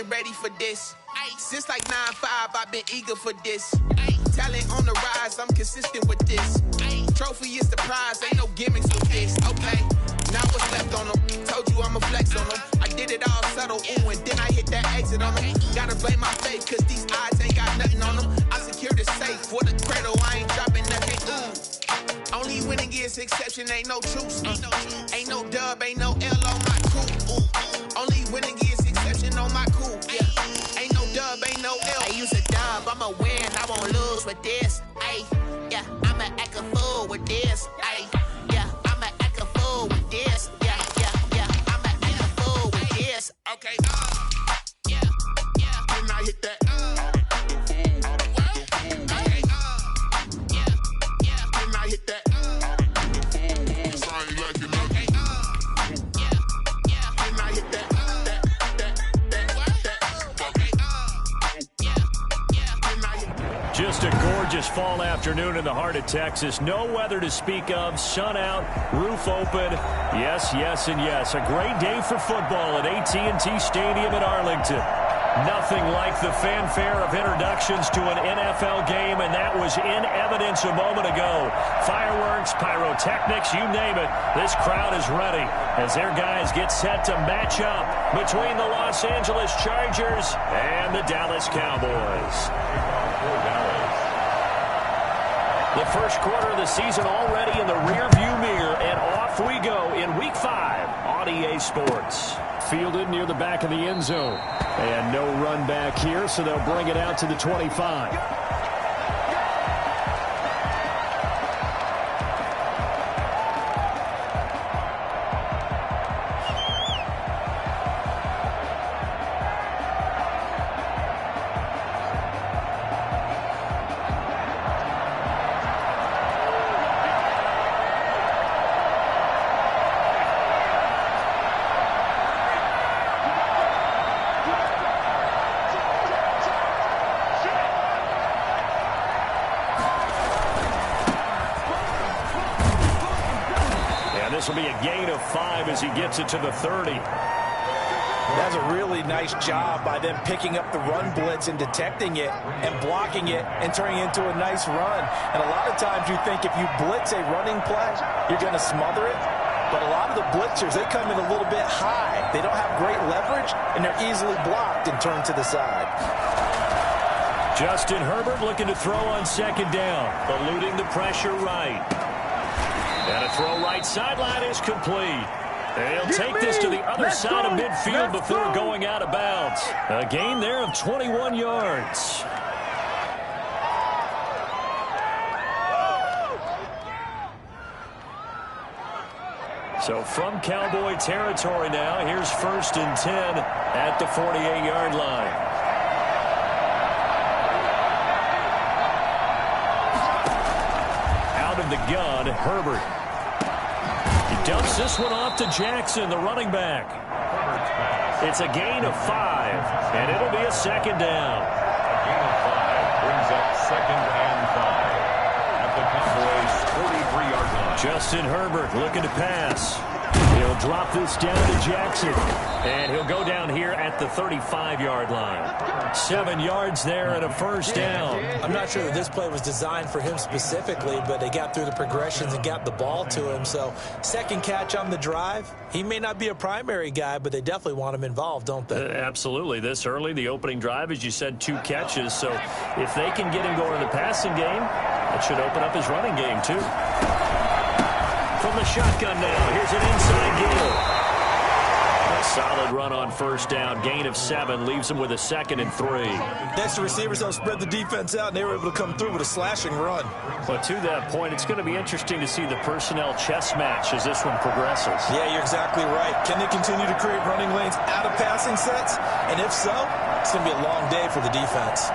been ready for this. Since like 9-5, I've been eager for this. Talent on the rise, I'm consistent with this. Trophy is the prize, ain't no gimmicks with this. Okay, now what's left on them? Told you I'ma flex on them. I did it all subtle, ooh, and then I hit that exit on them. Gotta blame my faith, cause these odds ain't got nothing on them. I secured the safe for the cradle, I ain't dropping nothing, ooh. Only winning is exception, ain't no truce. Ain't no dub, ain't no L on my coup, ooh. Only winning is exception on my coup, yeah. Ain't no dub, ain't no L. I use a dub, I'ma win, I won't lose with this. Ay, yeah, I'ma act a fool with this. Ay, yeah, I'ma act a fool with this. Yeah, I'ma act a fool with this. Okay, yeah, then I hit that. Just a gorgeous fall afternoon in the heart of Texas. No weather to speak of. Sun out, roof open. Yes, yes, and yes. A great day for football at AT&T Stadium in Arlington. Nothing like the fanfare of introductions to an NFL game, and that was in evidence a moment ago. Fireworks, pyrotechnics, you name it. This crowd is ready as their guys get set to match up between the Los Angeles Chargers and the Dallas Cowboys. The first quarter of the season already in the rearview mirror, and off we go in Week 5 on EA Sports. Fielded near the back of the end zone. And no run back here, so they'll bring it out to the 25. This will be a gain of 5 as he gets it to the 30. That's a really nice job by them picking up the run blitz and detecting it and blocking it and turning it into a nice run. And a lot of times you think if you blitz a running play, you're going to smother it. But a lot of the blitzers, they come in a little bit high. They don't have great leverage, and they're easily blocked and turned to the side. Justin Herbert looking to throw on second down, eluding the pressure right. And a throw right sideline is complete. They'll take this to the other side of midfield before going out of bounds. A gain there of 21 yards. So from Cowboy territory now, here's 1st and 10 at the 48-yard line. Out of the gun, Herbert. He dumps this one off to Jackson, the running back. It's a gain of 5, and it'll be a second down. A gain of 5 brings up 2nd and 5 at the Cowboys' 43-yard line. Justin Herbert looking to pass. He'll drop this down to Jackson, and he'll go down here at the 35-yard line. 7 yards there and a first down. I'm not sure that this play was designed for him specifically, but they got through the progressions and got the ball to him. So second catch on the drive. He may not be a primary guy, but they definitely want him involved, don't they? Absolutely. This early, the opening drive, as you said, 2 catches. So if they can get him going in the passing game, it should open up his running game too. From the shotgun now, here's an inside gill. A solid run on first down. Gain of 7 leaves him with a 2nd and 3. Next, the receivers don't spread the defense out, and they were able to come through with a slashing run. But to that point, it's going to be interesting to see the personnel chess match as this one progresses. Yeah, you're exactly right. Can they continue to create running lanes out of passing sets? And if so, it's going to be a long day for the defense.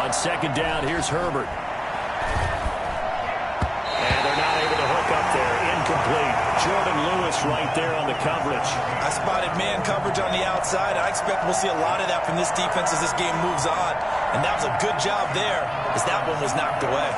On second down, here's Herbert. Incomplete. Jordan Lewis right there on the coverage. I spotted man coverage on the outside. I expect we'll see a lot of that from this defense as this game moves on. And that was a good job there as that one was knocked away.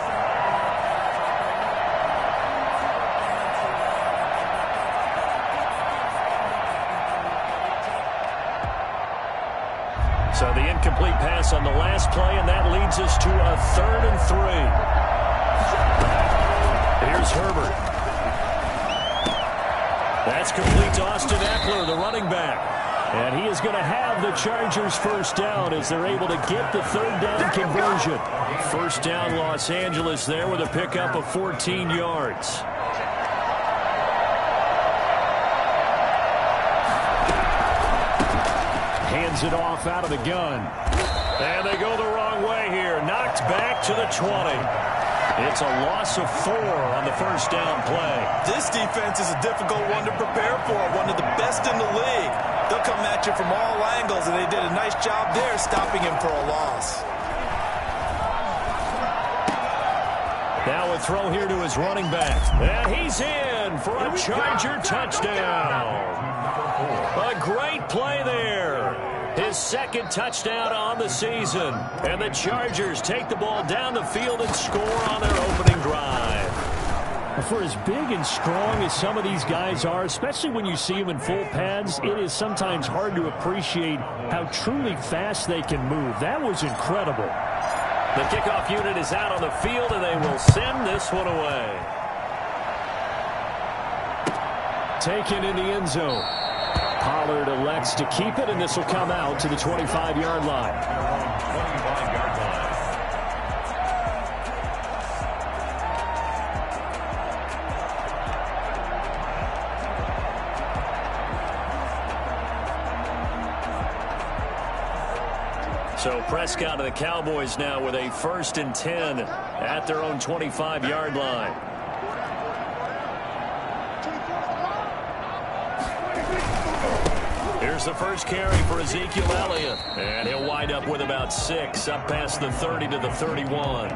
incomplete pass on the last play, and that leads us to a 3rd and 3. Here's Herbert. That's complete to Austin Eckler, the running back. And he is going to have the Chargers first down as they're able to get the 3rd down conversion. First down Los Angeles there with a pickup of 14 yards. Hands it off out of the gun. And they go the wrong way here. Knocked back to the 20. It's a loss of 4 on the first down play. This defense is a difficult one to prepare for, one of the best in the league. They'll come at you from all angles, and they did a nice job there stopping him for a loss. Now a throw here to his running back. And he's in for a Charger touchdown. A great play there. His 2nd touchdown on the season. And the Chargers take the ball down the field and score on their opening drive. For as big and strong as some of these guys are, especially when you see them in full pads, it is sometimes hard to appreciate how truly fast they can move. That was incredible. The kickoff unit is out on the field, and they will send this one away. Taken in the end zone. Pollard elects to keep it, and this will come out to the 25-yard line. So Prescott and the Cowboys now with a 1st and 10 at their own 25-yard line. Here's the first carry for Ezekiel Elliott. And he'll wind up with about 6 up past the 30 to the 31.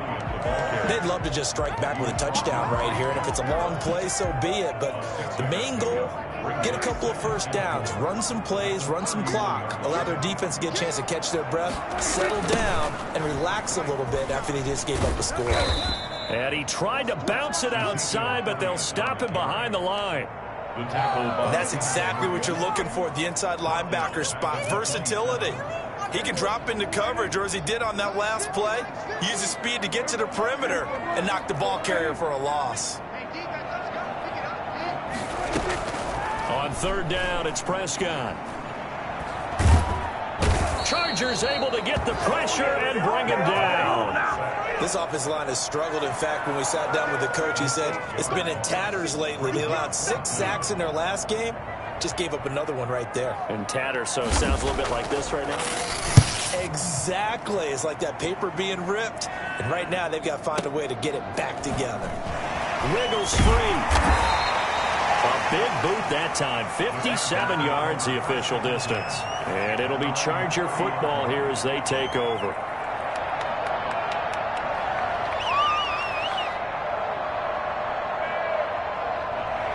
They'd love to just strike back with a touchdown right here. And if it's a long play, so be it. But the main goal, get a couple of first downs, run some plays, run some clock, allow their defense to get a chance to catch their breath, settle down, and relax a little bit after they just gave up a score. And he tried to bounce it outside, but they'll stop him behind the line. That's exactly what you're looking for at the inside linebacker spot. Versatility. He can drop into coverage, or as he did on that last play, use his speed to get to the perimeter and knock the ball carrier for a loss. On 3rd down, it's Prescott. Chargers able to get the pressure and bring him down. This offensive line has struggled. In fact, when we sat down with the coach, he said it's been in tatters lately. They allowed 6 sacks in their last game. Just gave up another one right there. In tatters, so it sounds a little bit like this right now. Exactly. It's like that paper being ripped. And right now, they've got to find a way to get it back together. Wiggles free. A big boot that time. 57 yards, the official distance. And it'll be Charger football here as they take over.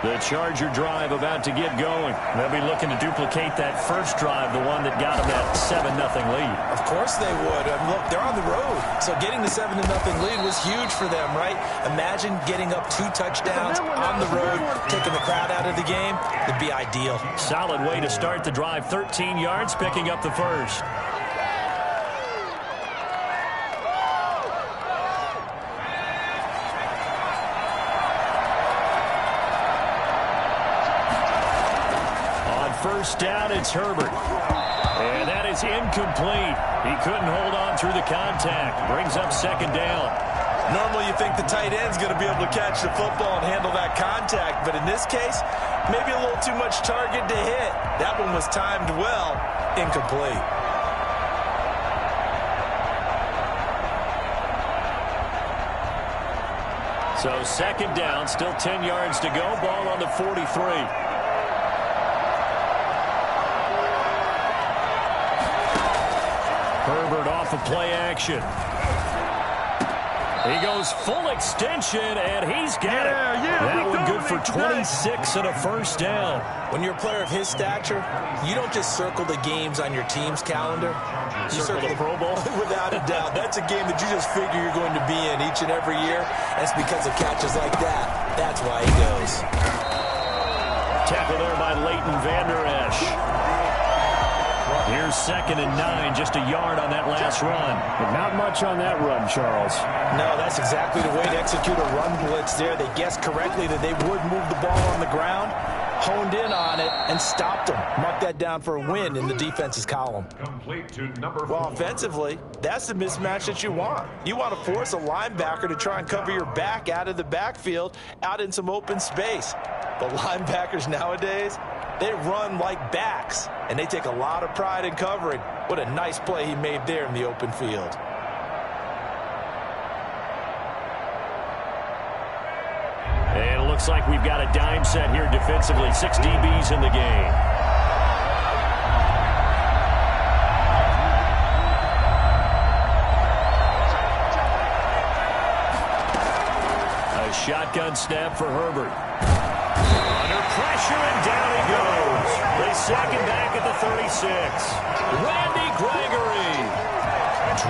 The Charger drive about to get going. They'll be looking to duplicate that first drive, the one that got them that 7-0 lead. Of course they would. Look, they're on the road, so getting the 7-0 lead was huge for them, right? Imagine getting up 2 touchdowns on the road, taking the crowd out of the game. It'd be ideal. Solid way to start the drive. 13 yards, picking up the first. First down, it's Herbert. And that is incomplete. He couldn't hold on through the contact. Brings up 2nd down. Normally you think the tight end's going to be able to catch the football and handle that contact, but in this case, maybe a little too much target to hit. That one was timed well. Incomplete. So 2nd down, still 10 yards to go. Ball on the 43. Herbert off of play action. He goes full extension, and he's got it. That one good for 26 and a first down. When you're a player of his stature, you don't just circle the games on your team's calendar. You circle the Pro Bowl. Without a doubt. That's a game that you just figure you're going to be in each and every year. And it's because of catches like that. That's why he goes. Tackle there by Leighton Vander Esch. Here's 2nd and 9, just a yard on that last run. But not much on that run, Charles. No, that's exactly the way to execute a run blitz there. They guessed correctly that they would move the ball on the ground, honed in on it, and stopped them. Mark that down for a win in the defense's column. Complete to number 4. Well, offensively, that's the mismatch that you want. You want to force a linebacker to try and cover your back out of the backfield, out in some open space. The linebackers nowadays, they run like backs, and they take a lot of pride in covering. What a nice play he made there in the open field. And it looks like we've got a dime set here defensively. 6 DBs in the game. A shotgun snap for Herbert. Under pressure, and down he goes. They sack him back at the 36. Randy Gregory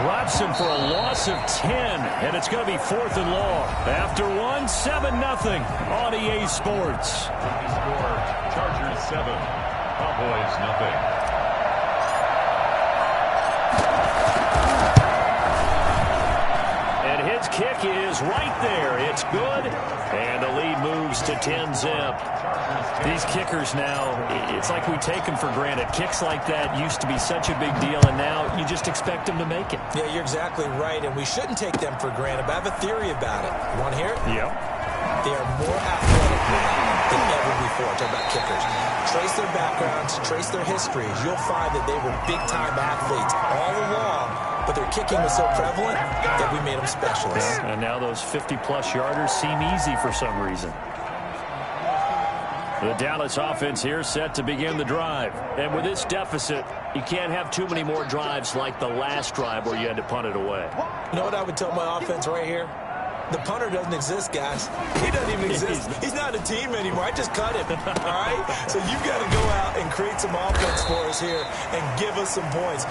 drops him for a loss of 10, and it's going to be 4th and long. After 7-0 on EA Sports. Score, Chargers 7, Cowboys 0. And his kick is right there. It's good, and the lead moves to 10-zip. These kickers now, it's like we take them for granted. Kicks like that used to be such a big deal, and now you just expect them to make it. Yeah, you're exactly right, and we shouldn't take them for granted. But I have a theory about it. You want to hear it? Yep. They are more athletic now than ever before. Talk about kickers. Trace their backgrounds, trace their histories. You'll find that they were big-time athletes all along, but their kicking was so prevalent that we made them specialists. And now those 50-plus yarders seem easy for some reason. The Dallas offense here set to begin the drive. And with this deficit, you can't have too many more drives like the last drive where you had to punt it away. You know what I would tell my offense right here? The punter doesn't exist, guys. He doesn't even exist. He's not a team anymore. I just cut him, all right? So you've got to go out and create some offense for us here and give us some points.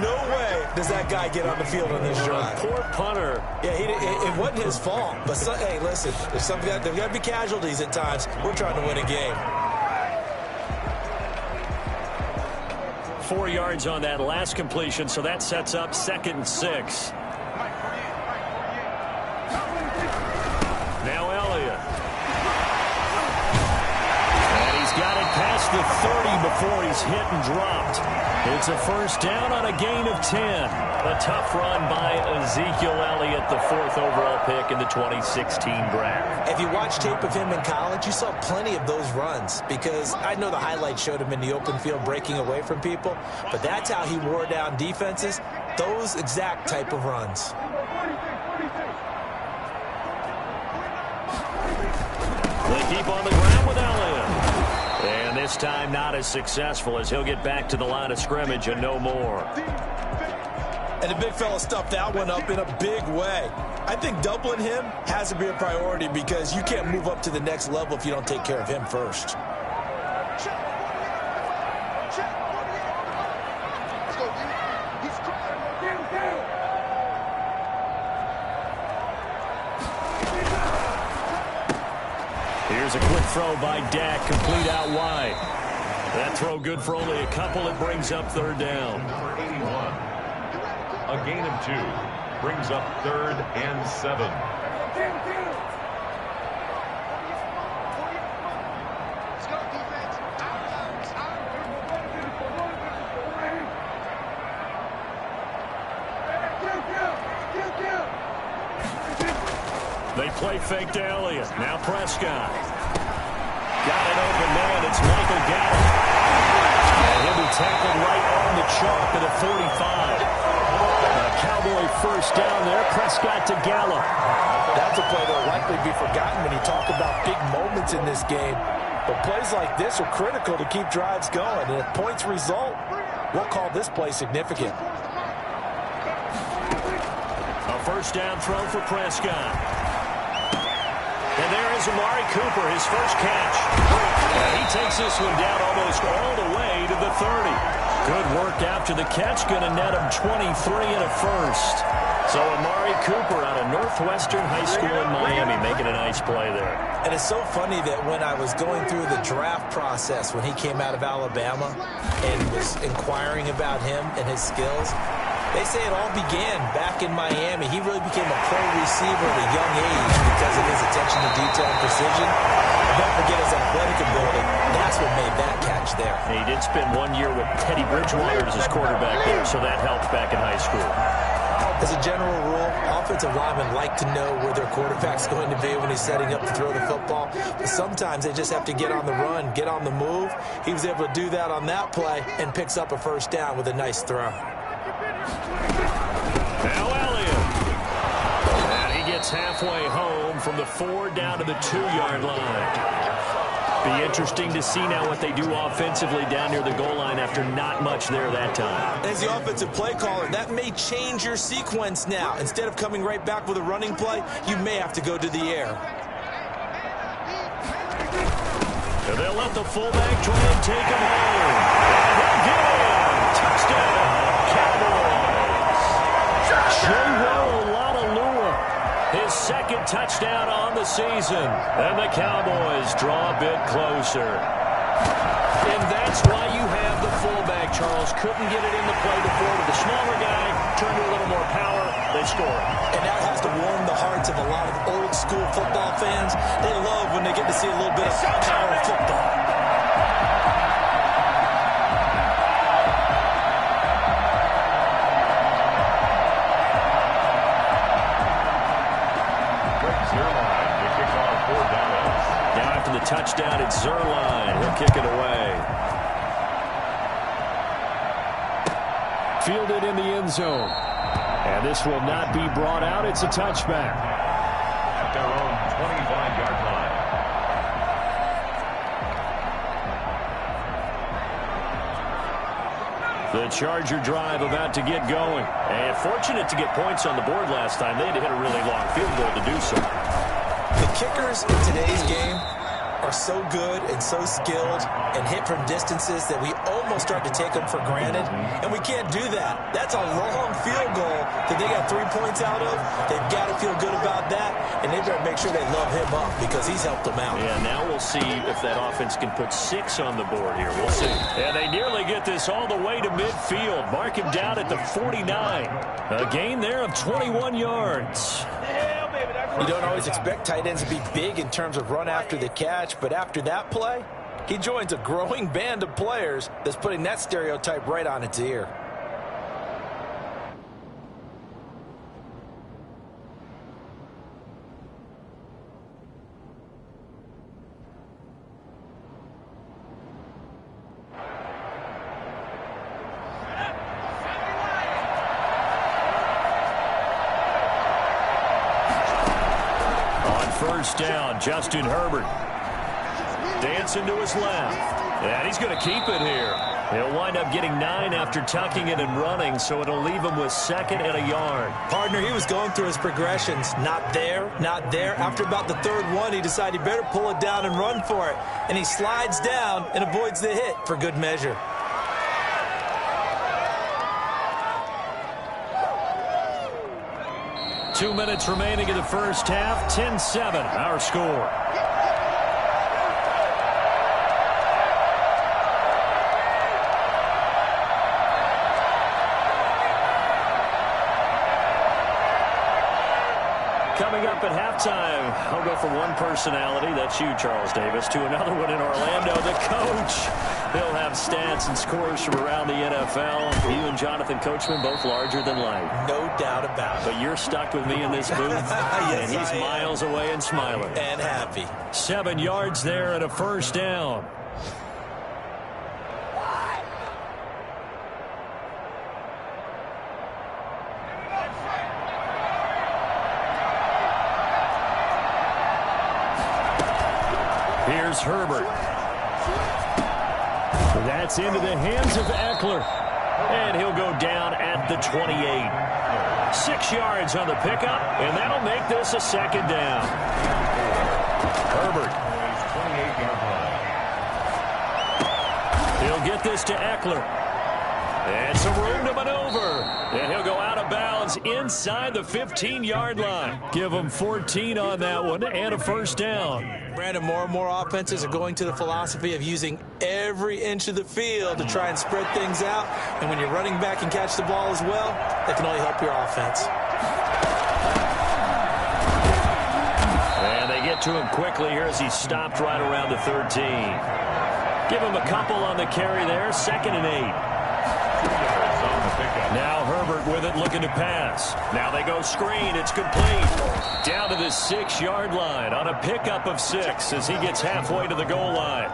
No way does that guy get on the field on this drive. Poor punter. Yeah, it wasn't his fault. But, hey, listen, there's got to be casualties at times. We're trying to win a game. 4 yards on that last completion, so that sets up 2nd and 6. Now Elliott. And he's got it past the 30 before he's hit and dropped. It's a first down on a gain of 10. A tough run by Ezekiel Elliott, the 4th overall pick in the 2016 draft. If you watch tape of him in college, you saw plenty of those runs because I know the highlights showed him in the open field breaking away from people, but that's how he wore down defenses, those exact type of runs. They keep on the ground with Elliott. And this time not as successful as he'll get back to the line of scrimmage and no more. And the big fella stuffed that one up in a big way. I think doubling him has to be a priority because you can't move up to the next level if you don't take care of him first. Here's a quick throw by Dak, complete out wide. That throw good for only a couple. It brings up 3rd down. Number 81. A gain of 2 brings up 3rd and 7. They play fake to Elliott. Now Prescott. Got an open man. It's Michael Gallup. And he'll be tackled right on the chalk at the 45. A Cowboy first down there. Prescott to Gallup. That's a play that will likely be forgotten when you talk about big moments in this game. But plays like this are critical to keep drives going. And if points result, we'll call this play significant. A first down throw for Prescott. And there is Amari Cooper, his first catch. And he takes this one down almost all the way to the 30. Good work after the catch. Going to net him 23 and a first. So Amari Cooper out of Northwestern High School in Miami making a nice play there. And it's so funny that when I was going through the draft process when he came out of Alabama and was inquiring about him and his skills, they say it all began back in Miami. He really became a pro receiver at a young age because of his attention to detail and precision. And don't forget his athletic ability. That's what made that catch there. He did spend 1 year with Teddy Bridgewater as his quarterback there, so that helped back in high school. As a general rule, offensive linemen like to know where their quarterback's going to be when he's setting up to throw the football. But sometimes they just have to get on the run, get on the move. He was able to do that on that play and picks up a first down with a nice throw. Now Elliott. And he gets halfway home from the 4 down to the 2-yard line. Be interesting to see now what they do offensively down near the goal line after not much there that time. As the offensive play caller, that may change your sequence now. Instead of coming right back with a running play, you may have to go to the air. And they'll let the fullback try and take him home. And he'll get in. Touchdown, Cowboys. J.W. his second touchdown on the season. And the Cowboys draw a bit closer. And that's why you have the fullback, Charles. Couldn't get it in the play before to the smaller guy. Turned to a little more power. They score. And that has to warm the hearts of a lot of old-school football fans. They love when they get to see a little bit of power football. Touchdown at Zerline. He'll kick it away. Fielded in the end zone. And this will not be brought out. It's a touchback. At their own 25-yard line. The Charger drive about to get going. And fortunate to get points on the board last time. They had to hit a really long field goal to do so. The kickers in today's game are so good and so skilled and hit from distances that we almost start to take them for granted, and we can't do that. That's a long field goal that they got 3 points out of. They've got to feel good about that, and they've got to make sure they love him up because he's helped them out. Yeah, now we'll see if that offense can put 6 on the board here. We'll see. And they nearly get this all the way to midfield. Mark him down at the 49. A gain there of 21 yards. You don't always expect tight ends to be big in terms of run after the catch, but after that play, he joins a growing band of players that's putting that stereotype right on its ear. First down, Justin Herbert. Dancing to his left. And he's going to keep it here. He'll wind up getting 9 after tucking it and running, so it'll leave him with 2nd and a yard. Partner, he was going through his progressions. Not there, not there. After about the 3rd one, he decided he better pull it down and run for it. And he slides down and avoids the hit for good measure. Two minutes remaining in the first half. 10-7, our score. Coming up at halftime, I'll go from one personality, that's you, Charles Davis, to another one in Orlando, the coach. He'll have stats and scores from around the NFL. You and Jonathan Coachman, both larger than life. No doubt about it. But you're stuck with me in this booth, yes, and he's miles away and smiling. And happy. 7 yards there and a first down. Here's Herbert. That's into the hands of Eckler. And he'll go down at the 28. 6 yards on the pickup, and that'll make this a 2nd down. Herbert. He'll get this to Eckler. And some room to maneuver. And he'll go out of bounds inside the 15-yard line. Give him 14 on that one and a first down. Brandon, more and more offenses are going to the philosophy of using every inch of the field to try and spread things out. And when you're running back and catch the ball as well, that can only help your offense. And they get to him quickly here as he stopped right around the 13. Give him a couple on the carry there, 2nd and 8. Now Herbert with it, looking to pass. Now they go screen. It's complete. Down to the 6-yard line on a pickup of 6 as he gets halfway to the goal line.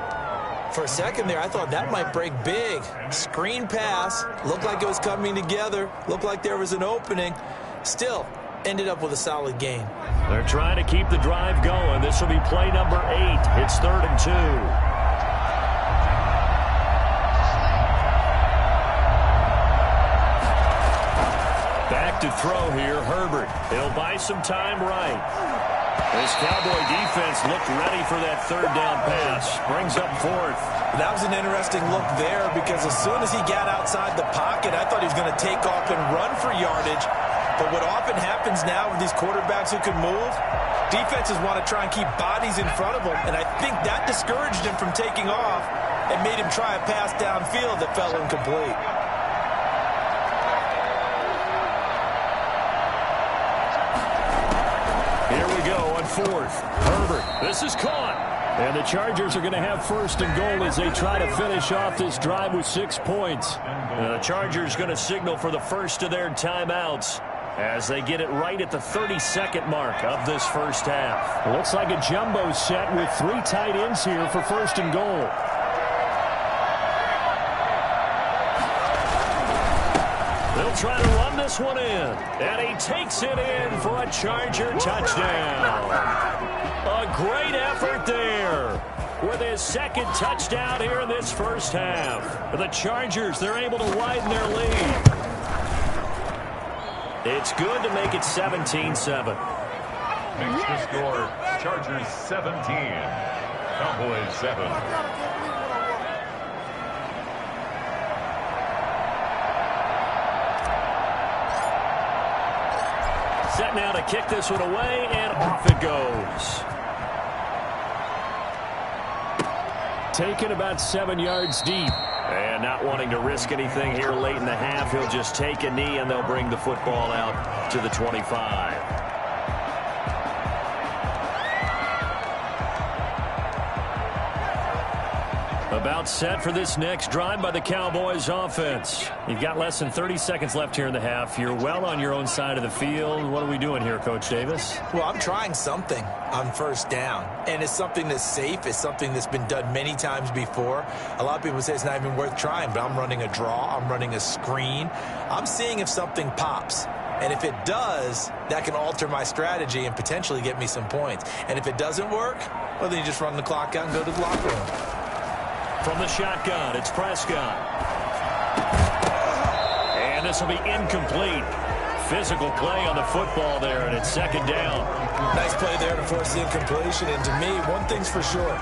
For a second there, I thought that might break big. Screen pass. Looked like it was coming together. Looked like there was an opening. Still, ended up with a solid gain. They're trying to keep the drive going. This will be play number 8. It's 3rd and 2. To throw here, Herbert. He'll buy some time right. This Cowboy defense looked ready for that 3rd down pass. Brings up 4th. That was an interesting look there because as soon as he got outside the pocket, I thought he was going to take off and run for yardage. But what often happens now with these quarterbacks who can move, defenses want to try and keep bodies in front of them. And I think that discouraged him from taking off and made him try a pass downfield that fell incomplete. Here we go on 4th. Herbert, this is caught. And the Chargers are going to have 1st and goal as they try to finish off this drive with 6 points. And the Chargers going to signal for the first of their timeouts as they get it right at the 32nd mark of this first half. It looks like a jumbo set with 3 tight ends here for 1st and goal. They'll try to run this one in. And he takes it in for a Charger touchdown. A great effort there with his 2nd touchdown here in this first half. The Chargers, they're able to widen their lead. It's good to make it 17-7. Makes the score Chargers 17, Cowboys 7. Set now to kick this one away, and off it goes. Taken about 7 yards deep. And not wanting to risk anything here late in the half, he'll just take a knee, and they'll bring the football out to the 25. About set for this next drive by the Cowboys offense. You've got less than 30 seconds left here in the half. You're well on your own side of the field. What are we doing here, Coach Davis? Well, I'm trying something on 1st down, and it's something that's safe. It's something that's been done many times before. A lot of people say it's not even worth trying, but I'm running a draw. I'm running a screen. I'm seeing if something pops. And if it does, that can alter my strategy and potentially get me some points. And if it doesn't work, well, then you just run the clock out and go to the locker room. From the shotgun, it's Prescott. And this will be incomplete. Physical play on the football there, and it's 2nd down. Nice play there to force the incompletion. And to me, one thing's for sure.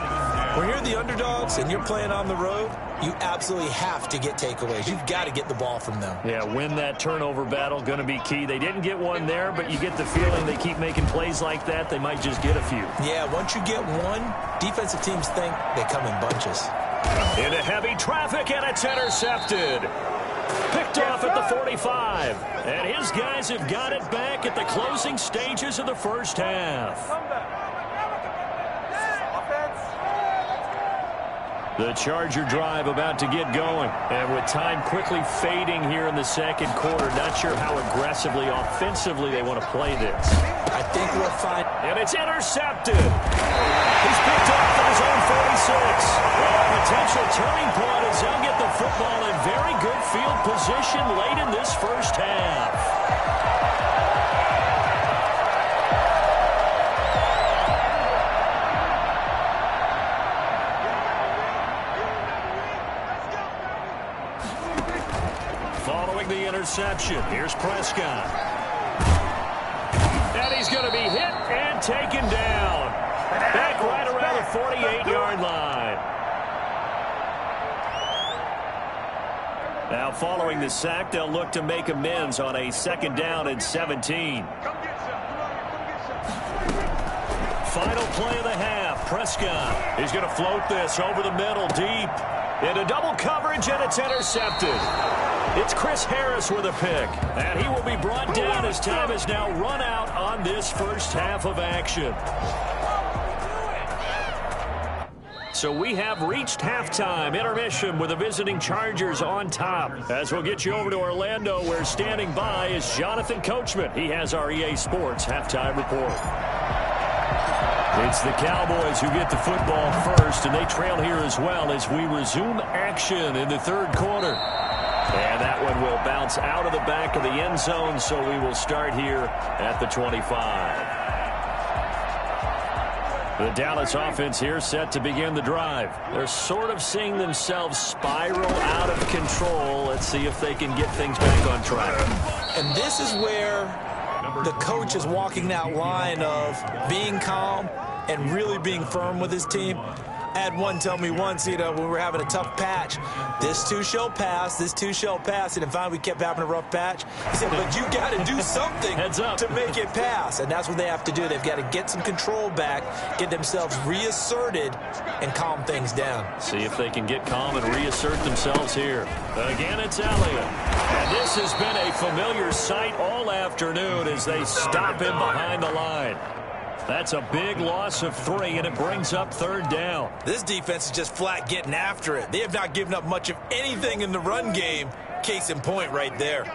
When you're the underdogs and you're playing on the road, you absolutely have to get takeaways. You've got to get the ball from them. Yeah, win that turnover battle, going to be key. They didn't get one there, but you get the feeling they keep making plays like that, they might just get a few. Yeah, once you get one, defensive teams think they come in bunches. Into heavy traffic, and it's intercepted. Picked off at the 45. And his guys have got it back at the closing stages of the first half. The Charger drive about to get going. And with time quickly fading here in the 2nd quarter, not sure how aggressively, offensively they want to play this. I think we'll find. And it's intercepted. He's picked off at his own 46. Well, a potential turning point as they'll get the football in very good field position late in this first half. Following the interception, here's Prescott. And he's going to be hit and taken down. Back right around the 48-yard line. Now following the sack, they'll look to make amends on a 2nd down and 17. Final play of the half. Prescott. He's going to float this over the middle deep. Into double coverage, and it's intercepted. It's Chris Harris with a pick. And he will be brought down as time is now run out on this first half of action. So we have reached halftime intermission with the visiting Chargers on top. As we'll get you over to Orlando, where standing by is Jonathan Coachman. He has our EA Sports halftime report. It's the Cowboys who get the football first, and they trail here as well as we resume action in the 3rd quarter. And that one will bounce out of the back of the end zone, so we will start here at the 25. The Dallas offense here set to begin the drive. They're sort of seeing themselves spiral out of control. Let's see if they can get things back on track. And this is where the coach is walking that line of being calm and really being firm with his team. I had one tell me once, when we were having a tough patch, this too shall pass, this too shall pass. And finally we kept having a rough patch. He said, but you got to do something to make it pass. And that's what they have to do. They've got to get some control back, get themselves reasserted, and calm things down. See if they can get calm and reassert themselves here. Again, it's Elliott. And this has been a familiar sight all afternoon as they stop him behind the line. That's a big loss of 3, and it brings up 3rd down. This defense is just flat getting after it. They have not given up much of anything in the run game. Case in point right there.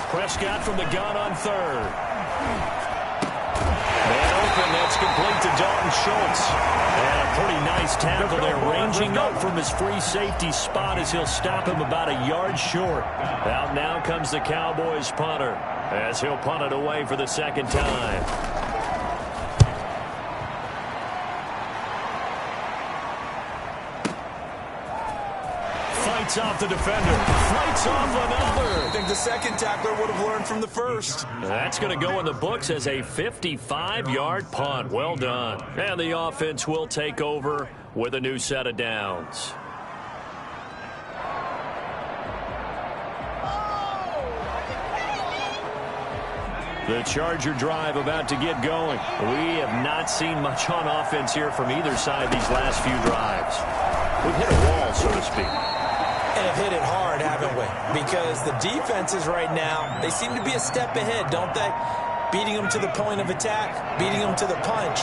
Prescott from the gun on 3rd. And that's complete to Dalton Schultz. And a pretty nice tackle there, ranging up from his free safety spot as he'll stop him about a yard short. Out now comes the Cowboys punter as he'll punt it away for the 2nd time. Fights off the defender. Fights off another. I think the 2nd tackler would have learned from the 1st. That's going to go in the books as a 55-yard punt. Well done. And the offense will take over with a new set of downs. The Charger drive about to get going. We have not seen much on offense here from either side these last few drives. We've hit a wall, so to speak. And have hit it hard, haven't we? Because the defenses right now, they seem to be a step ahead, don't they? Beating them to the point of attack, beating them to the punch.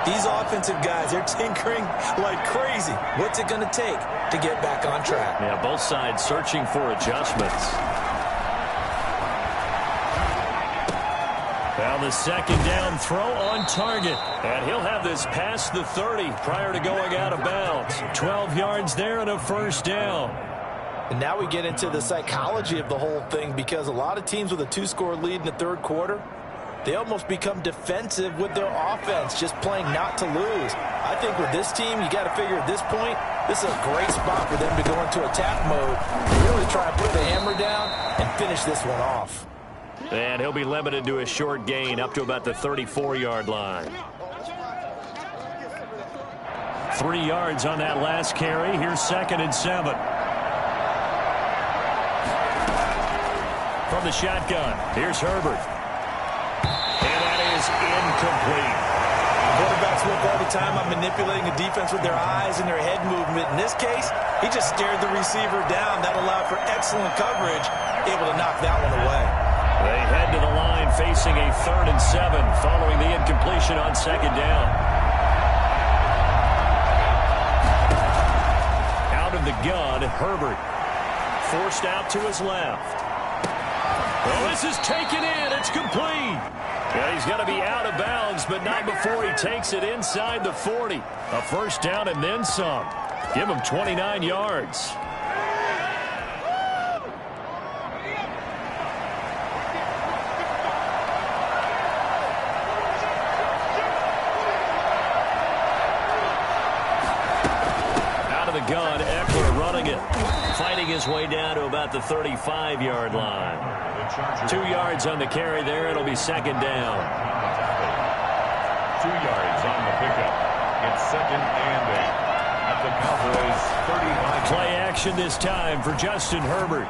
These offensive guys, they're tinkering like crazy. What's it going to take to get back on track? Yeah, both sides searching for adjustments. Now the 2nd down throw on target. And he'll have this past the 30 prior to going out of bounds. 12 yards there and a 1st down. And now we get into the psychology of the whole thing, because a lot of teams with a 2-score lead in the 3rd quarter, they almost become defensive with their offense, just playing not to lose. I think with this team, you got to figure at this point, this is a great spot for them to go into attack mode, really try and put the hammer down and finish this one off. And he'll be limited to a short gain up to about the 34-yard line. 3 yards on that last carry. Here's 2nd and 7. From the shotgun, here's Herbert. And that is incomplete. Quarterbacks work all the time on manipulating a defense with their eyes and their head movement. In this case, he just stared the receiver down. That allowed for excellent coverage, able to knock that one away. They head to the line facing a 3rd and 7 following the incompletion on 2nd down. Out of the gun, Herbert. Forced out to his left. Well, this is taken in. It's complete. Yeah, he's going to be out of bounds, but not before he takes it inside the 40. A 1st down and then some. Give him 29 yards. gun. Eckler running it. Fighting his way down to about the 35-yard line. 2 yards on the carry there. It'll be second down. 2 yards on the pickup. It's second and 8 at the Cowboys' 35. Play action this time for Justin Herbert.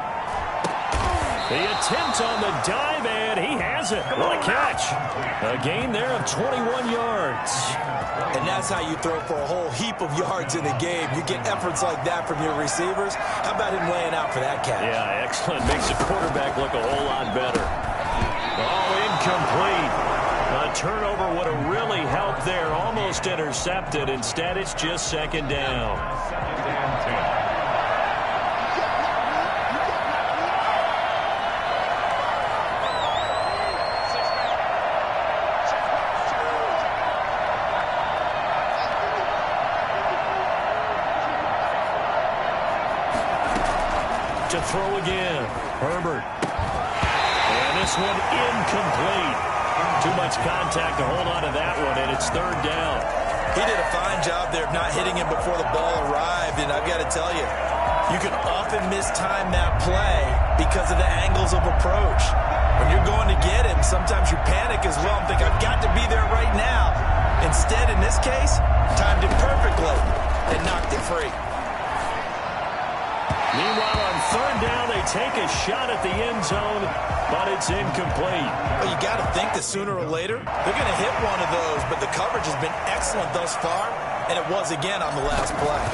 The attempt on the dive, and he has it. What a catch. A gain there of 21 yards. And that's how you throw for a whole heap of yards in the game. You get efforts like that from your receivers. How about him laying out for that catch? Yeah, excellent. Makes the quarterback look a whole lot better. Oh, incomplete. A turnover would have really helped there. Almost intercepted. Instead, it's just second down. Second and 10. To throw again. Herbert. And this one incomplete. Too much contact to hold on to that one, and it's third down. He did a fine job there of not hitting him before the ball arrived, and I've got to tell you, you can often mistime that play because of the angles of approach. When you're going to get him, sometimes you panic as well and think, I've got to be there right now. Instead, in this case, timed it perfectly and knocked it free. Meanwhile, on third down, they take a shot at the end zone, but it's incomplete. Well, you got to think that sooner or later, they're going to hit one of those, but the coverage has been excellent thus far, and it was again on the last play.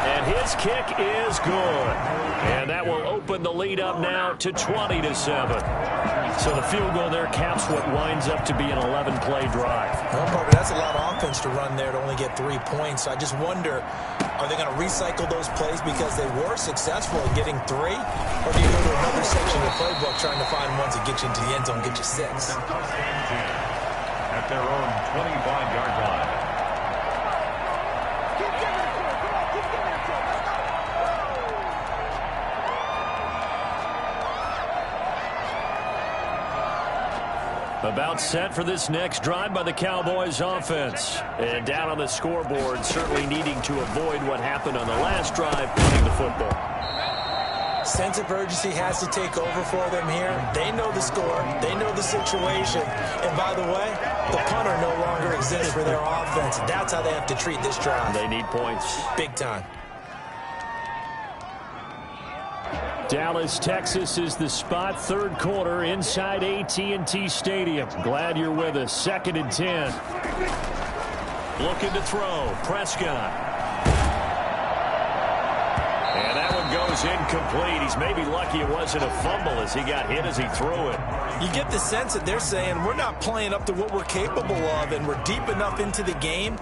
And his kick is good. And that will open the lead up now to 20-7. So the field goal there caps what winds up to be an 11-play drive. Well, Parker, that's a lot of offense to run there to only get 3 points. So I just wonder, are they going to recycle those plays because they were successful in getting 3? Or do you go to another section of the playbook trying to find ones that get you into the end zone, get you 6? At their own 25-yard line. About set for this next drive by the Cowboys offense. And down on the scoreboard, certainly needing to avoid what happened on the last drive, punting the football. Sense of urgency has to take over for them here. They know the score. They know the situation. And by the way, the punter no longer exists for their offense. That's how they have to treat this drive. They need points. Big time. Dallas, Texas is the spot. Third quarter inside AT&T Stadium. Glad you're with us. 2nd and 10. Looking to throw. Prescott. And that one goes incomplete. He's maybe lucky it wasn't a fumble as he got hit as he threw it. You get the sense that they're saying we're not playing up to what we're capable of, and we're deep enough into the game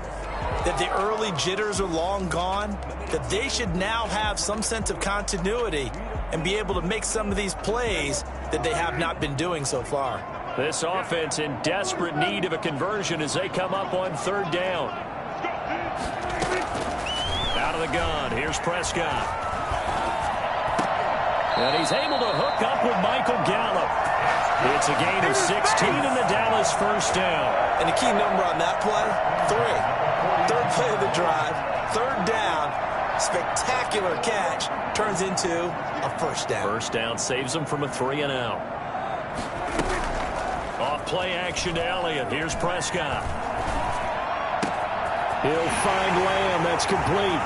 that the early jitters are long gone, that they should now have some sense of continuity and be able to make some of these plays that they have not been doing so far. This offense in desperate need of a conversion as they come up on third down. Out of the gun, here's Prescott. And he's able to hook up with Michael Gallup. It's a gain of 16 and the Dallas first down. And the key number on that play, 3. Third play of the drive, third down, spectacular catch, turns into a first down. First down saves them from a 3-and-out. Off play action to Elliott. Here's Prescott. He'll find Lamb. That's complete.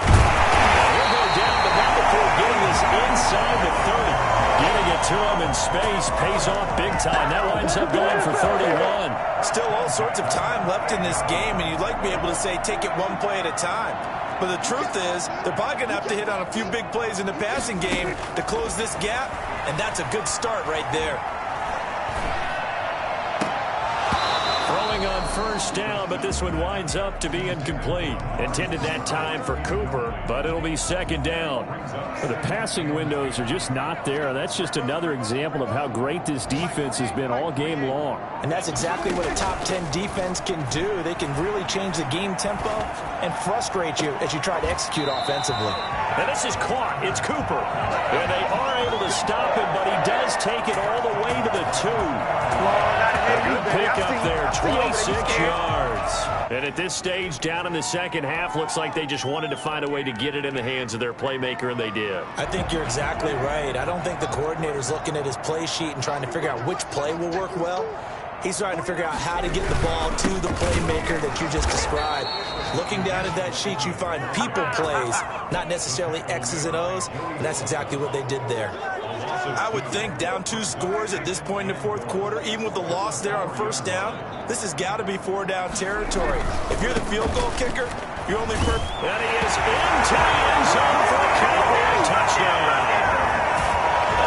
He'll go down the ball before getting this inside the 30. Getting it to him in space pays off big time. That winds up going for 31. Still all sorts of time left in this game, and you'd like to be able to say take it one play at a time. But the truth is, they're probably going to have to hit on a few big plays in the passing game to close this gap, and that's a good start right there. Throwing on first down, but this one winds up to be incomplete. Intended that time for Cooper, but it'll be second down. The passing windows are just not there. That's just another example of how great this defense has been all game long. And that's exactly what a top 10 defense can do. They can really change the game tempo and frustrate you as you try to execute offensively. And this is caught. It's Cooper. And they are able to stop him, but he does take it all the way to the 2. A good pick up there. 20 26 yards. And at this stage, down in the second half, looks like they just wanted to find a way to get it in the hands of their playmaker, and they did. I think you're exactly right. I don't think the coordinator's looking at his play sheet and trying to figure out which play will work well. He's trying to figure out how to get the ball to the playmaker that you just described. Looking down at that sheet, you find people plays, not necessarily X's and O's, and that's exactly what they did there. I would think down 2 scores at this point in the fourth quarter, even with the loss there on first down, this has got to be 4-down territory. If you're the field goal kicker, you're only first. And he is into the end zone for a Cowboy touchdown.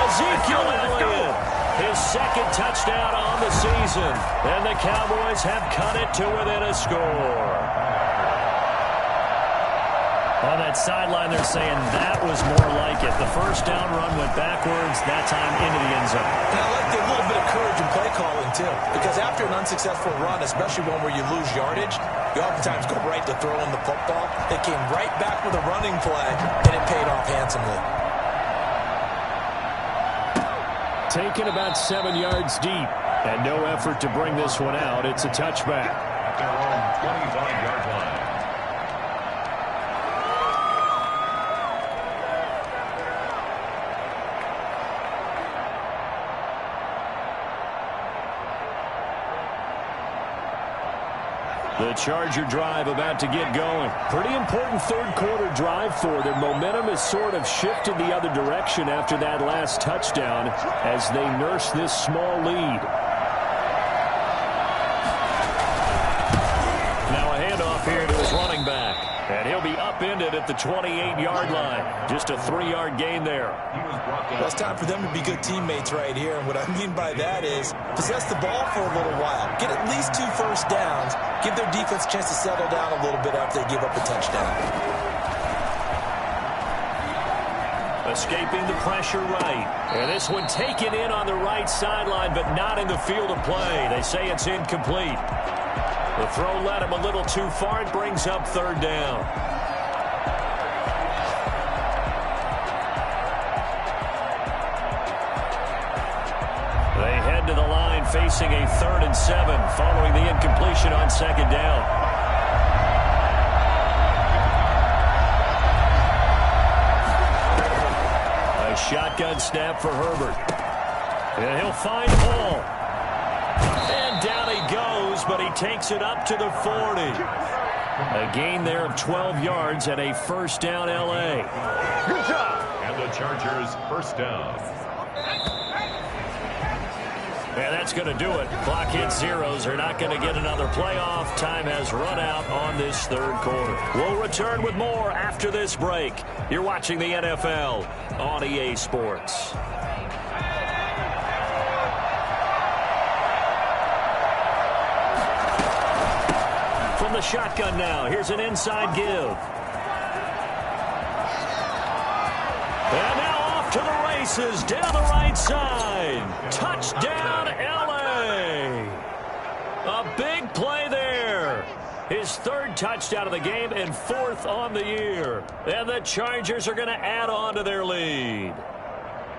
Ezekiel Elliott, his second touchdown on the season, and the Cowboys have cut it to within a score. On that sideline, they're saying that was more like it. The first down run went backwards, that time into the end zone. And I like the little bit of courage in play calling, too, because after an unsuccessful run, especially one where you lose yardage, you oftentimes go right to throwing the football. They came right back with a running play, and it paid off handsomely. Taken about 7 yards deep, and no effort to bring this one out. It's a touchback. At their own 25-yard line. The Charger drive about to get going. Pretty important third-quarter drive for them. Momentum has sort of shifted the other direction after that last touchdown as they nurse this small lead. Now a handoff here to his running back. And he'll be upended at the 28-yard line. Just a 3-yard gain there. Well, it's time for them to be good teammates right here. And what I mean by that is possess the ball for a little while. Get at least 2 first downs. Give their defense a chance to settle down a little bit after they give up a touchdown. Escaping the pressure right. And this one taken in on the right sideline, but not in the field of play. They say it's incomplete. The throw led him a little too far. It brings up third down. They head to the line facing a 3rd and 7 following the incompletion on second down. A shotgun snap for Herbert. And he'll find Hall. And down he goes, but he takes it up to the 40. A gain there of 12 yards and a first down L.A. Good job. And the Chargers first down. And that's going to do it. Clock hits zeros. They're not going to get another playoff. Time has run out on this third quarter. We'll return with more after this break. You're watching the NFL on EA Sports. From the shotgun now, here's an inside give. And now off to the races, down the right side. Touchdown, L.A. A big play there. His 3rd touchdown of the game and 4th on the year. And the Chargers are going to add on to their lead.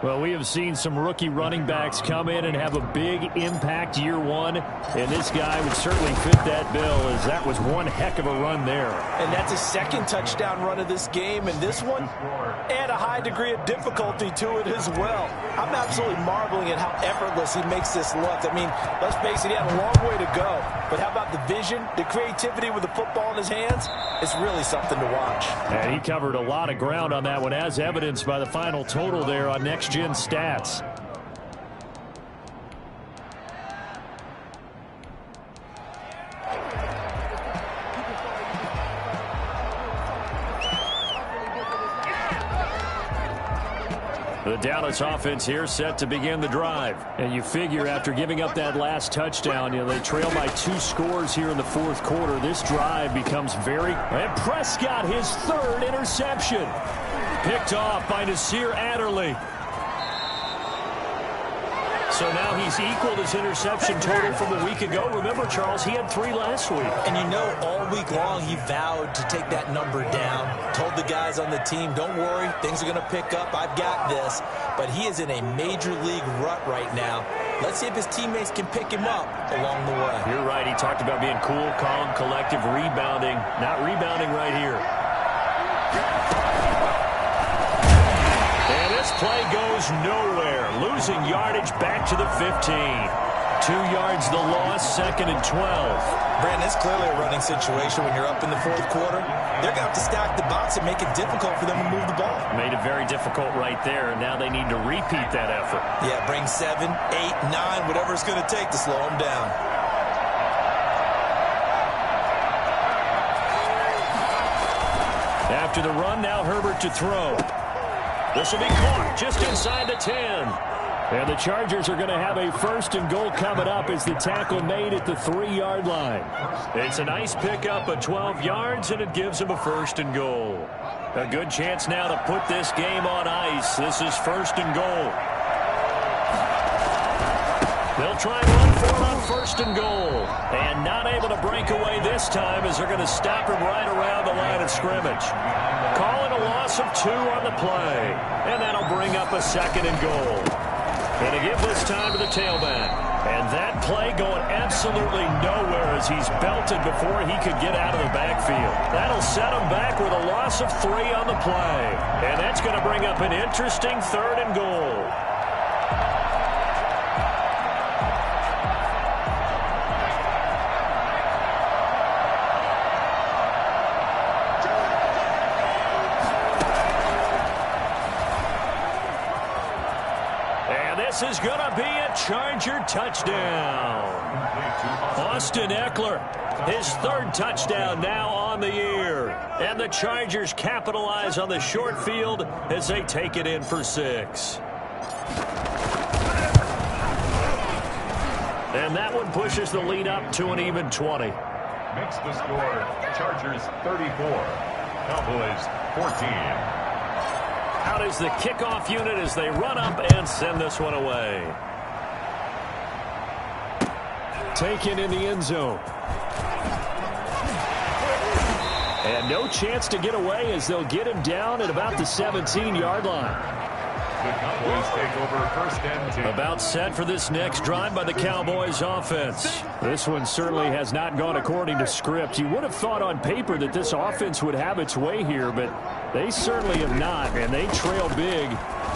Well, we have seen some rookie running backs come in and have a big impact year one, and this guy would certainly fit that bill, as that was one heck of a run there. And that's his 2nd touchdown run of this game, and this one, add a high degree of difficulty to it as well. I'm absolutely marveling at how effortless he makes this look. I mean, let's face it, he had a long way to go, but how about the vision, the creativity with the football in his hands? It's really something to watch. And he covered a lot of ground on that one, as evidenced by the final total there on next-gen stats. The Dallas offense here set to begin the drive. And you figure after giving up that last touchdown, they trail by 2 scores here in the fourth quarter. This drive becomes very... And Prescott, his 3rd interception. Picked off by Nasir Adderley. So now he's equaled his interception total from a week ago. Remember, Charles, he had 3 last week. And you know, all week long he vowed to take that number down. Told the guys on the team, don't worry, things are going to pick up. I've got this. But he is in a major league rut right now. Let's see if his teammates can pick him up along the way. You're right. He talked about being cool, calm, collective, rebounding. Not rebounding right here. And this play goes nowhere. Losing yardage back to the 15. 2 yards the loss, 2nd and 12. Brandon, it's clearly a running situation when you're up in the 4th quarter. They're going to have to stack the box and make it difficult for them to move the ball. Made it very difficult right there, and now they need to repeat that effort. Yeah, bring 7, 8, 9, whatever it's going to take to slow them down. After the run, now Herbert to throw. This will be caught just inside the 10. And the Chargers are going to have a 1st and goal coming up as the tackle made at the 3-yard line. It's a nice pickup of 12 yards, and it gives them a 1st and goal. A good chance now to put this game on ice. This is 1st and goal. They'll try and run for it on 1st and goal. And not able to break away this time as they're going to stop him right around the line of scrimmage. Calling a loss of 2 on the play. And that'll bring up a 2nd and goal. And to give this time to the tailback. And that play going absolutely nowhere as he's belted before he could get out of the backfield. That'll set him back with a loss of 3 on the play. And that's going to bring up an interesting 3rd and goal. This is going to be a Charger touchdown. Austin Eckler, his 3rd touchdown now on the year. And the Chargers capitalize on the short field as they take it in for 6. And that one pushes the lead up to an even 20. Makes the score Chargers 34, Cowboys 14. Out is the kickoff unit as they run up and send this one away. Taken in the end zone. And no chance to get away as they'll get him down at about the 17-yard line. The Cowboys take over 1st and 10. About set for this next drive by the Cowboys offense. This one certainly has not gone according to script. You would have thought on paper that this offense would have its way here, but they certainly have not, and they trail big.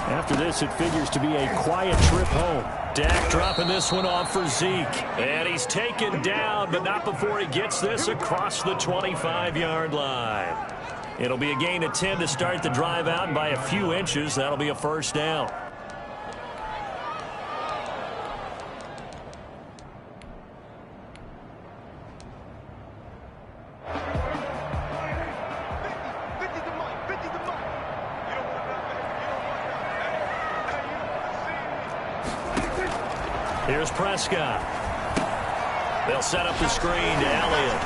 After this, it figures to be a quiet trip home. Dak dropping this one off for Zeke. And he's taken down, but not before he gets this across the 25-yard line. It'll be a gain of 10 to start the drive out, and by a few inches, that'll be a 1st down. Here's Prescott. They'll set up the screen to Elliott.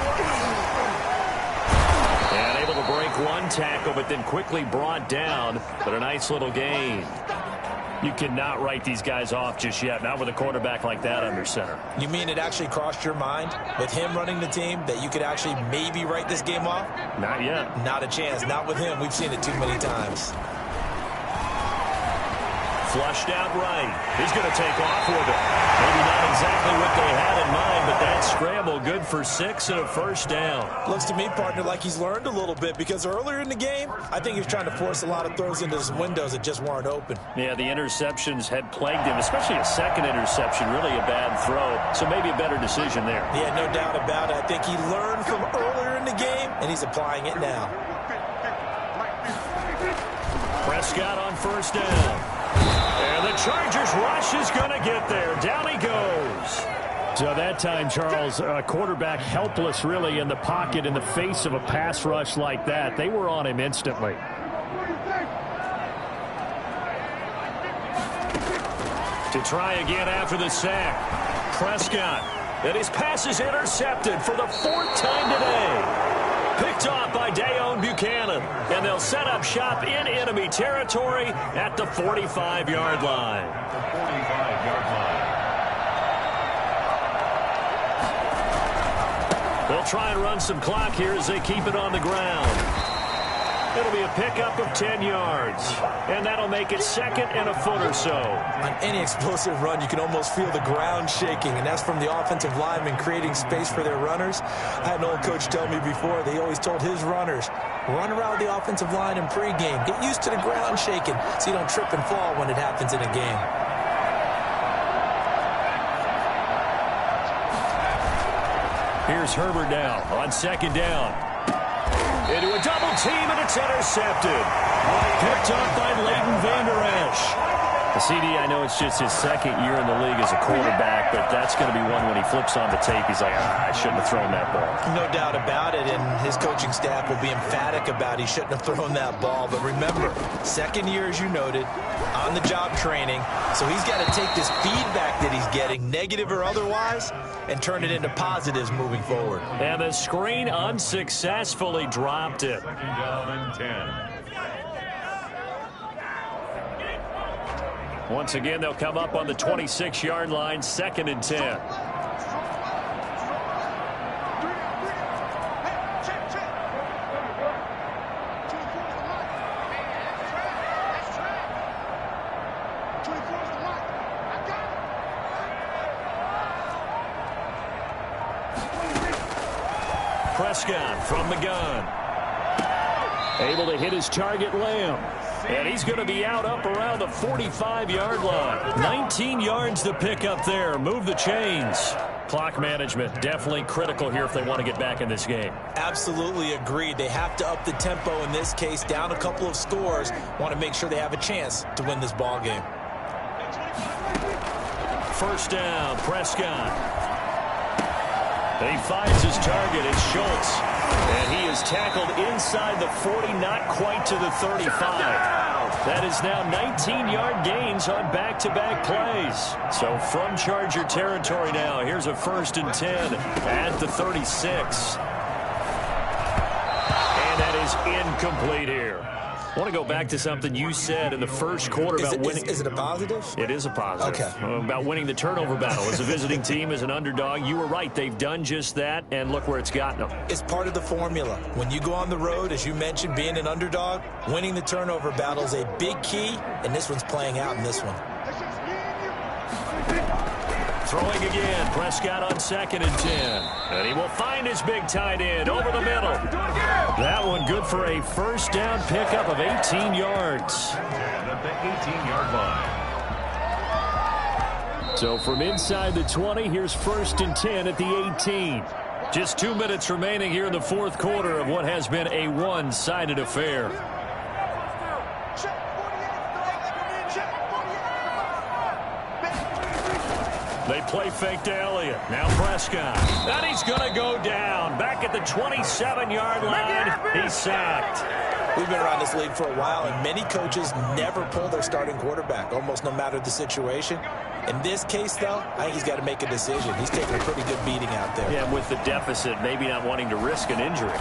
And able to break one tackle, but then quickly brought down. But a nice little gain. You cannot write these guys off just yet, not with a quarterback like that under center. You mean it actually crossed your mind with him running the team that you could actually maybe write this game off? Not yet. Not a chance. Not with him. We've seen it too many times. Flushed out right. He's going to take off with it. Maybe not exactly what they had in mind, but that scramble good for 6 and a 1st down. Looks to me, partner, like he's learned a little bit because earlier in the game, I think he was trying to force a lot of throws into some windows that just weren't open. Yeah, the interceptions had plagued him, especially a 2nd interception, really a bad throw. So maybe a better decision there. Yeah, no doubt about it. I think he learned from earlier in the game, and he's applying it now. Prescott on 1st down. And the Chargers rush is going to get there. Down he goes. So that time, Charles, quarterback helpless really in the pocket in the face of a pass rush like that. They were on him instantly. To try again after the sack. Prescott. And his pass is intercepted for the 4th time today. Picked off by Dayon Buchanan. And they'll set up shop in enemy territory at the 45-yard line. The 45-yard line. They'll try and run some clock here as they keep it on the ground. It'll be a pickup of 10 yards. And that'll make it second and a foot or so. On any explosive run, you can almost feel the ground shaking, and that's from the offensive linemen creating space for their runners. I had an old coach tell me before, they always told his runners, run around the offensive line in pregame. Get used to the ground shaking so you don't trip and fall when it happens in a game. Here's Herbert now on second down. Into a double team, and it's intercepted. Picked up by Leighton Vander Esch. The CD, I know it's just his second year in the league as a quarterback, but that's going to be one when he flips on the tape, he's like, I shouldn't have thrown that ball. No doubt about it, and his coaching staff will be emphatic about he shouldn't have thrown that ball. But remember, second year, as you noted, on-the-job training, so he's got to take this feedback that he's getting, negative or otherwise, and turn it into positives moving forward. And the screen unsuccessfully dropped it. Second down and 10. Once again, they'll come up on the 26-yard line, second and 10. Prescott from the gun. Able to hit his target, Lamb. And he's going to be out up around the 45-yard line. 19 yards to pick up there. Move the chains. Clock management definitely critical here if they want to get back in this game. Absolutely agreed. They have to up the tempo in this case, down a couple of scores. Want to make sure they have a chance to win this ball game. First down, Prescott. He finds his target. It's Schultz. And he is tackled inside the 40, not quite to the 35. That is now 19-yard gains on back-to-back plays. So from Charger territory now, here's a first and 10 at the 36. And that is incomplete here. I want to go back to something you said in the first quarter about winning. Is it a positive? It is a positive. Okay. About winning the turnover battle as a visiting team, as an underdog. You were right. They've done just that, and look where it's gotten them. It's part of the formula. When you go on the road, as you mentioned, being an underdog, winning the turnover battle is a big key, and this one's playing out in this one. Throwing again, Prescott on second and 10. And he will find his big tight end over the middle. That one good for a first down pickup of 18 yards. And at the 18-yard line. So from inside the 20, here's first and 10 at the 18. Just 2 minutes remaining here in the fourth quarter of what has been a one-sided affair. They play fake to Elliott. Now Prescott. And he's going to go down. Back at the 27-yard line. He's sacked. We've been around this league for a while, and many coaches never pull their starting quarterback, almost no matter the situation. In this case, though, I think he's got to make a decision. He's taking a pretty good beating out there. Yeah, with the deficit, maybe not wanting to risk an injury.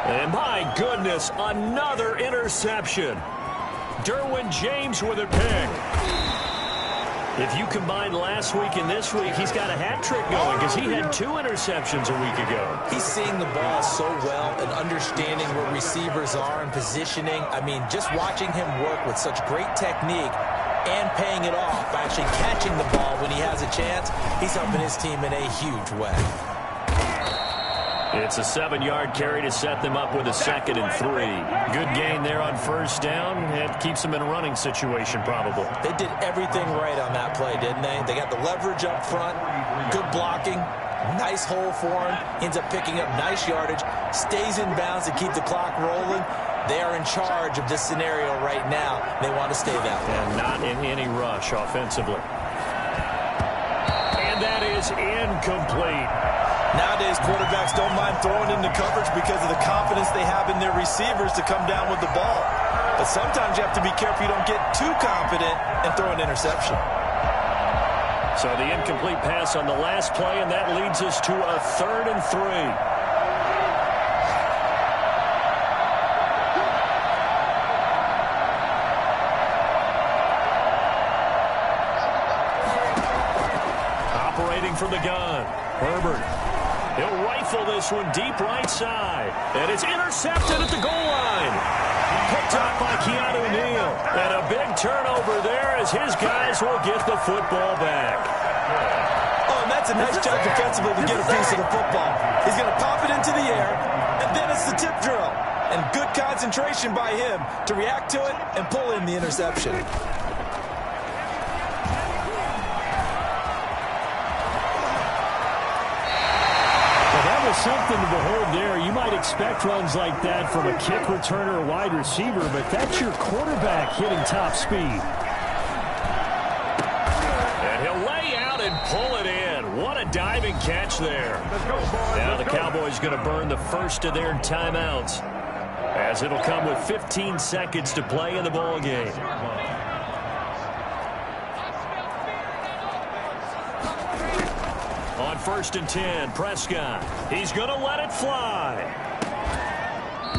And my goodness, another interception. Derwin James with a pick. If you combine last week and this week, he's got a hat trick going because he had 2 interceptions a week ago. He's seeing the ball so well and understanding where receivers are and positioning. I mean, just watching him work with such great technique and paying it off by actually catching the ball when he has a chance, he's helping his team in a huge way. It's a 7-yard carry to set them up with a second and 3. Good gain there on first down. It keeps them in a running situation, probably. They did everything right on that play, didn't they? They got the leverage up front, good blocking, nice hole for him. Ends up picking up nice yardage, stays in bounds to keep the clock rolling. They are in charge of this scenario right now. They want to stay that way. And not in any rush offensively. And that is incomplete. Nowadays, quarterbacks don't mind throwing into coverage because of the confidence they have in their receivers to come down with the ball. But sometimes you have to be careful you don't get too confident and throw an interception. So the incomplete pass on the last play, and that leads us to a 3rd and 3. Operating from the gun, Herbert. He'll rifle this one deep right side. And it's intercepted at the goal line. Picked up by Keanu Neal. And a big turnover there as his guys will get the football back. Oh, and that's a nice job defensively to get a piece of the football. He's going to pop it into the air, and then it's the tip drill. And good concentration by him to react to it and pull in the interception. Something to behold there. You might expect runs like that from a kick returner or wide receiver, but that's your quarterback hitting top speed. And he'll lay out and pull it in. What a diving catch there. Now the Cowboys going to burn the first of their timeouts, as it'll come with 15 seconds to play in the ball game. On 1st and 10, Prescott. He's going to let it fly.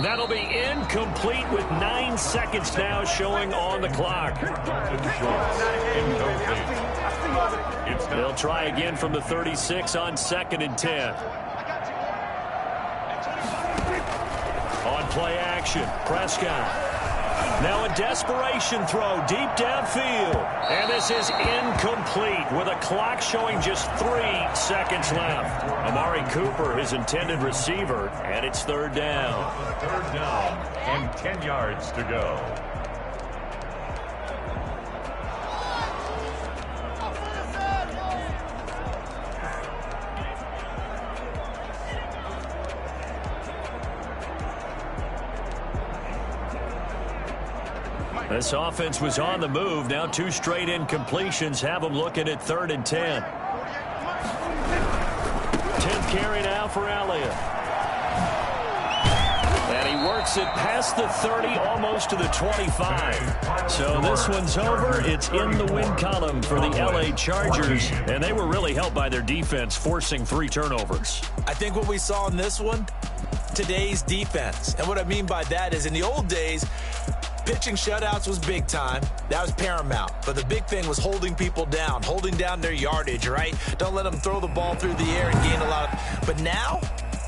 That'll be incomplete with 9 seconds now showing on the clock. They'll try again from the 36 on 2nd and 10. On play action, Prescott. Now a desperation throw deep downfield. And this is incomplete with a clock showing just 3 seconds left. Amari Cooper, his intended receiver, and it's 3rd down. 3rd down and 10 yards to go. This offense was on the move. Now 2 straight incompletions have them looking at 3rd and 10. 10th carry now for Elliott. And he works it past the 30, almost to the 25. So this one's over. It's in the win column for the L.A. Chargers. And they were really helped by their defense, forcing 3 turnovers. I think what we saw in this one, today's defense. And what I mean by that is in the old days, pitching shutouts was big time. That was paramount. But the big thing was holding people down, holding down their yardage, right? Don't let them throw the ball through the air and gain a lot of... But now,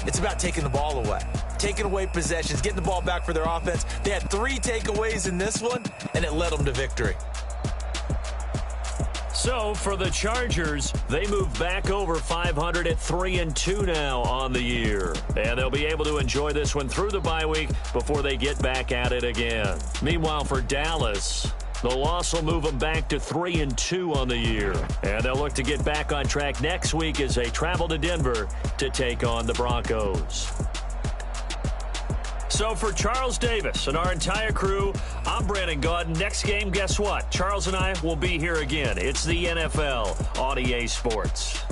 it's about taking the ball away. Taking away possessions, getting the ball back for their offense. They had 3 takeaways in this one, and it led them to victory. So for the Chargers, they move back over 500 at 3-2 now on the year. And they'll be able to enjoy this one through the bye week before they get back at it again. Meanwhile, for Dallas, the loss will move them back to 3-2 on the year. And they'll look to get back on track next week as they travel to Denver to take on the Broncos. So for Charles Davis and our entire crew, I'm Brandon Gaudin. Next game, guess what? Charles and I will be here again. It's the NFL on EA Sports.